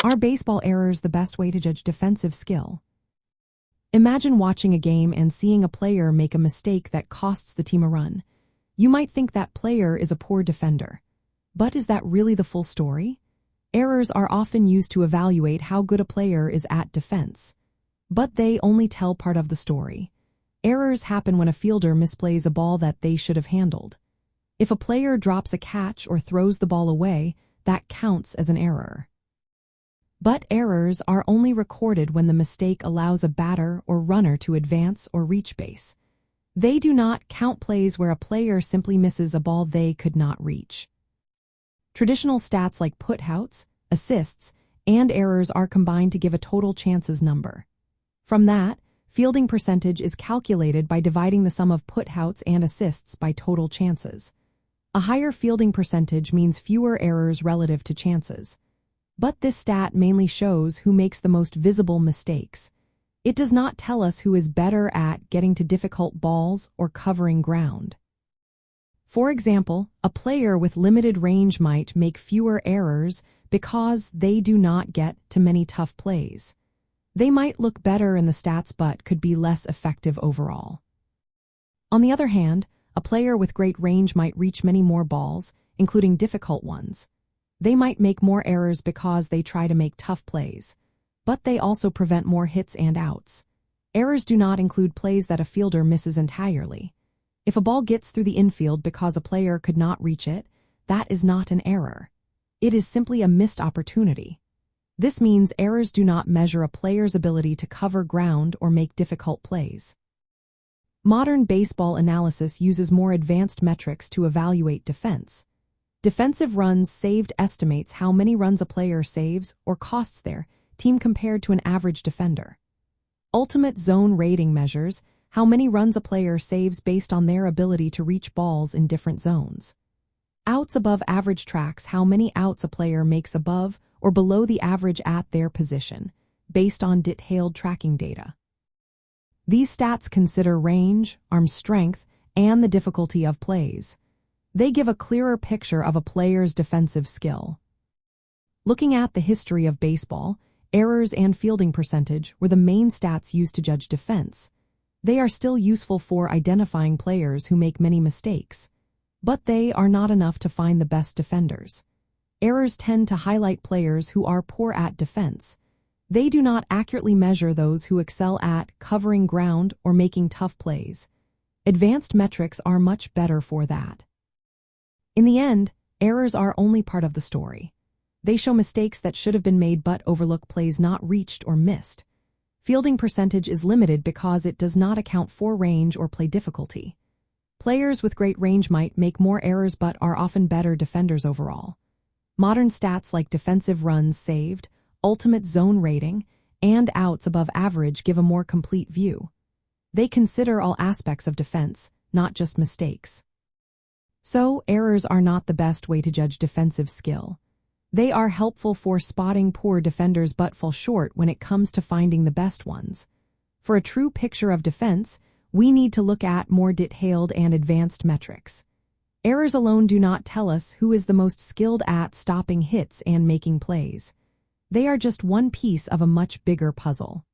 Are baseball errors the best way to judge defensive skill? Imagine watching a game and seeing a player make a mistake that costs the team a run. You might think that player is a poor defender. But is that really the full story? Errors are often used to evaluate how good a player is at defense. But they only tell part of the story. Errors happen when a fielder misplays a ball that they should have handled. If a player drops a catch or throws the ball away, that counts as an error. But errors are only recorded when the mistake allows a batter or runner to advance or reach base. They do not count plays where a player simply misses a ball they could not reach. Traditional stats like putouts, assists, and errors are combined to give a total chances number. From that, fielding percentage is calculated by dividing the sum of putouts and assists by total chances. A higher fielding percentage means fewer errors relative to chances. But this stat mainly shows who makes the most visible mistakes. It does not tell us who is better at getting to difficult balls or covering ground. For example, a player with limited range might make fewer errors because they do not get to many tough plays. They might look better in the stats but could be less effective overall. On the other hand, a player with great range might reach many more balls, including difficult ones. They might make more errors because they try to make tough plays, but they also prevent more hits and outs. Errors do not include plays that a fielder misses entirely. If a ball gets through the infield because a player could not reach it, that is not an error. It is simply a missed opportunity. This means errors do not measure a player's ability to cover ground or make difficult plays. Modern baseball analysis uses more advanced metrics to evaluate defense. Defensive runs saved estimates how many runs a player saves or costs their team compared to an average defender. Ultimate zone rating measures how many runs a player saves based on their ability to reach balls in different zones. Outs above average tracks how many outs a player makes above or below the average at their position, based on detailed tracking data. These stats consider range, arm strength, and the difficulty of plays. They give a clearer picture of a player's defensive skill. Looking at the history of baseball, errors and fielding percentage were the main stats used to judge defense. They are still useful for identifying players who make many mistakes, but they are not enough to find the best defenders. Errors tend to highlight players who are poor at defense. They do not accurately measure those who excel at covering ground or making tough plays. Advanced metrics are much better for that. In the end, errors are only part of the story. They show mistakes that should have been made but overlook plays not reached or missed. Fielding percentage is limited because it does not account for range or play difficulty. Players with great range might make more errors but are often better defenders overall. Modern stats like defensive runs saved, ultimate zone rating, and outs above average give a more complete view. They consider all aspects of defense, not just mistakes. So, errors are not the best way to judge defensive skill. They are helpful for spotting poor defenders but fall short when it comes to finding the best ones. For a true picture of defense, we need to look at more detailed and advanced metrics. Errors alone do not tell us who is the most skilled at stopping hits and making plays. They are just one piece of a much bigger puzzle.